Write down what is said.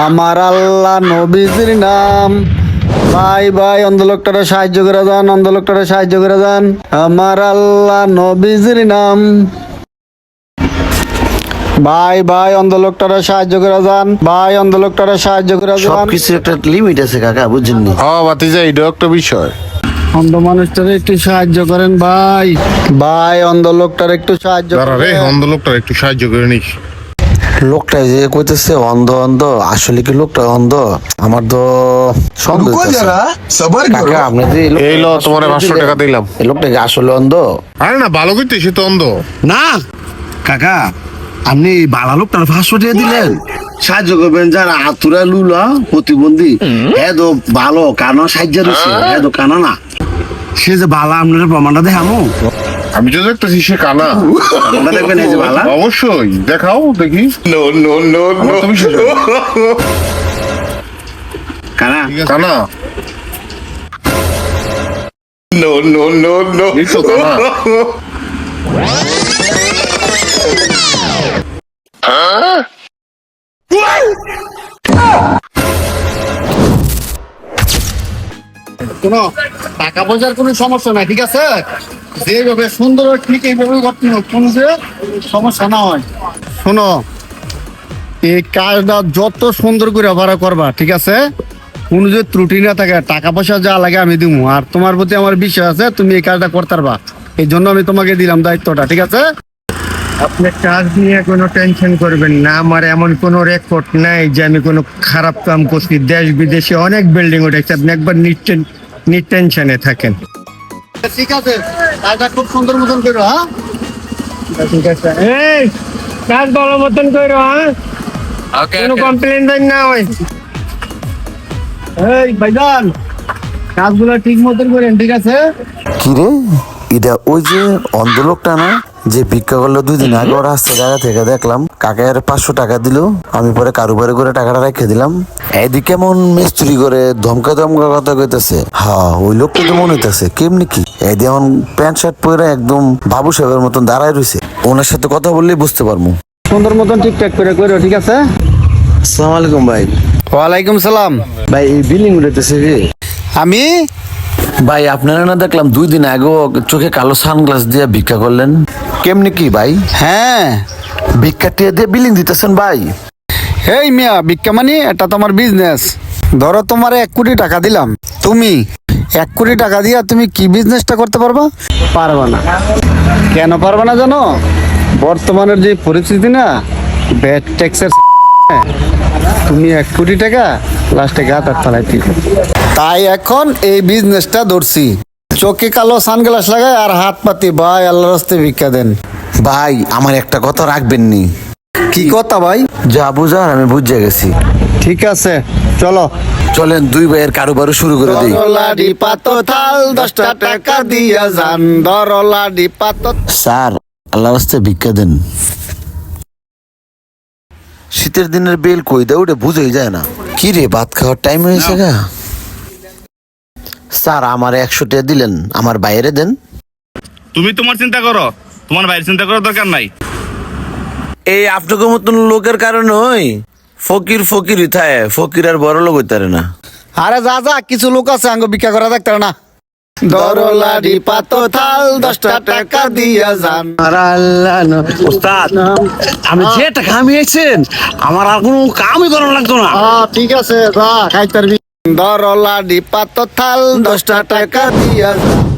আমার আল্লাহ নবীজির নাম। ভাই ভাই অন্ধ লোকটারে সাহায্য করে যান, অন্ধ লোকটারে সাহায্য করে যান। আমার আল্লাহ নবীজির নাম। ভাই ভাই অন্ধ লোকটারে সাহায্য করে যান, ভাই অন্ধ লোকটারে সাহায্য করে যান। সবকিছু একটা লিমিট আছে কাকা, বুঝছেন? বাতিজা এইটা একটা বিষয়। অন্ধ মানুষটারে একটু সাহায্য করেন ভাই, ভাই অন্ধ লোকটারে একটু সাহায্য দাঁড়া রে, করেন। অন্ধ লোকটার একটু সাহায্য করে নিস। লোকটা যে কইতেছে অন্ধ অন্ধ, আসলে কি লোকটা অন্ধ? আমার তো সন্দেহ रुको হইতাছে। जरा सबर কাকা करो। আপনি যে এই লো, তোমার 500 টাকা দিলাম। এই লোকটা কি আসলে অন্ধ? আরে না, ভালো করতে সে তো অন্ধ না কাকা, আপনি বালা লোকটার 500 টাকা দিলেন, সাহায্য করবেন যারা আতুরা লুলা প্রতিবন্ধী, হ্যাঁ তো ভালো কানো সাহায্য রয়েছে, হ্যাঁ তো কানা না, সে যে বালা আপনার প্রমাণটা দেখামো। আমি তো দেখতেছি সে কানা। প্রমাণটা দেখবেন এই যে বালা। অবশ্যই দেখাও দেখি। আমার তো বিশ্বাস হয় না। কানা ঠিক আছে, কানা। এই তো কানা। কোনো টাকা পয়সার কোনো সমস্যা নাই, ঠিক আছে? যেভাবে সুন্দর ঠিক এইভাবে করতে হবে, কোনো যে সমস্যা না হয়। শোনো, এই কাজটা যত সুন্দর করে ভাড়া করবা, ঠিক আছে? কোনো যে ত্রুটি না থাকে, টাকা পয়সা যা লাগে আমি দিব। আর তোমার প্রতি আমার বিশ্বাস আছে, তুমি এই কাজটা করতে পারবা। এই জন্য আমি তোমাকে দিলাম দায়িত্বটা, ঠিক আছে? আপনি কাজ নিয়ে কোনো টেনশন করবেন না। আমার এমন কোনো রেকর্ড নাই যে আমি কোনো খারাপ কাম করছি। দেশ বিদেশে অনেক বিল্ডিং উঠেছে, আপনি একবার নিটেনশনে থাকেন। ঠিক আছে, কাজটা খুব সুন্দর মতন করো, হ্যাঁ? ঠিক আছে, এই কাজ ভালো মতন করো, হ্যাঁ? কোনো কমপ্লেন দেন না ওই। এই ভাইজান, কাজগুলো ঠিক মতন করেন, ঠিক আছে? কি রে, এটা ওই যে অন্ধ লোকটা না, যে ভিক্ষা করলো 2 দিন আগে? ওর রাস্তা জায়গা থেকে দেখলাম কাকার 500 টাকা দিল, আমি পরে কারুবারে করে টাকাটা রেখে দিলাম। এদিকে কেমন মিস্ত্রি করে ধমকা ধমকা কথা কইতেছে। হ্যাঁ, ওই লোকটা তো মনে হইতেছে কেমনি কি এদি এমন প্যান্ট শার্ট পরে একদম বাবু সাহেবের মতন দাঁড়ায় রয়েছে। ওনার সাথে কথা বললেই বুঝতে পারবো। সুন্দর মতন ঠিকঠাক করে করো, ঠিক আছে? আসসালামু আলাইকুম ভাই। ওয়ালাইকুম সালাম। ভাই এই বিল্ডিং উঠেছে কি? আমি ভাই আপনারা না দেখলাম 2 দিন আগেও চোখে কালো সানগ্লাস দিয়ে ভিক্ষা করলেন, কেমনি কি ভাই? হ্যাঁ, ভিক্ষা টিয়া দিয়ে বিল্ডিং দিতেছেন ভাই? এই মিয়া, ভিক্ষা মানে এটা তোমার বিজনেস। ধরো তোমার 1 কোটি টাকা দিলাম, তুমি 1 কোটি টাকা দিয়া তুমি কি বিজনেসটা করতে পারবা? পারবা না। কেন পারবা না জানো? বর্তমানের যে পরিস্থিতি না, ব্যাড ট্যাক্সের, তুমি 1 কোটি টাকা লাস্টে গাতার তলায় দিবে। তাই এখন এই বিজনেসটা ধরছি। চোখে কালো সানগ্লাস লাগায় আর হাত পাতি ভাই আল্লাহর রাস্তায় ভিক্ষা দেন। ভাই আমার একটা কথা রাখবেন নি? কি কথা ভাই? যা বুঝার আমি বুঝে গেছি। ঠিক আছে, চলো। চলেন 2 ভাইয়ের কারোবারও শুরু করে দিই। দরলাডি পাতো থাল 10টা টাকা দিয়া যান, দরলাডি পাতো। স্যার আল্লাহ রাস্তায় ভিক্ষা দেন। শীতের দিনের বেল কই দেয় ওটা বুঝেই যায় না। কি রে, ভাত খাওয়ার টাইম হয়েছে গা? স্যার আমার 100 টাকা দিলেন, আমার বাইরে দেন। তুমি তোমার চিন্তা করো, তোমার বাইরে চিন্তা করার দরকার নাই। এই আপনাকে মতন লোকের কারণে ওই ফকির ফকিরই থাকে, ফকির আর বড় লোক হইতারে না। আরে যা যা, কিছু লোক আছে আঙ্গ ভিক্ষা করা দেখতে না। দরলাডি পাতো থাল 10টা টাকা দিয়া যান। উস্তাদ, আমি যে টাকা কামিয়েছেন আমার আর কোনো কামই করা লাগতো না। ঠিক আছে, যা খাইতে পারবি। দরলাডি পাতো থাল 10টা টাকা দিয়া যান।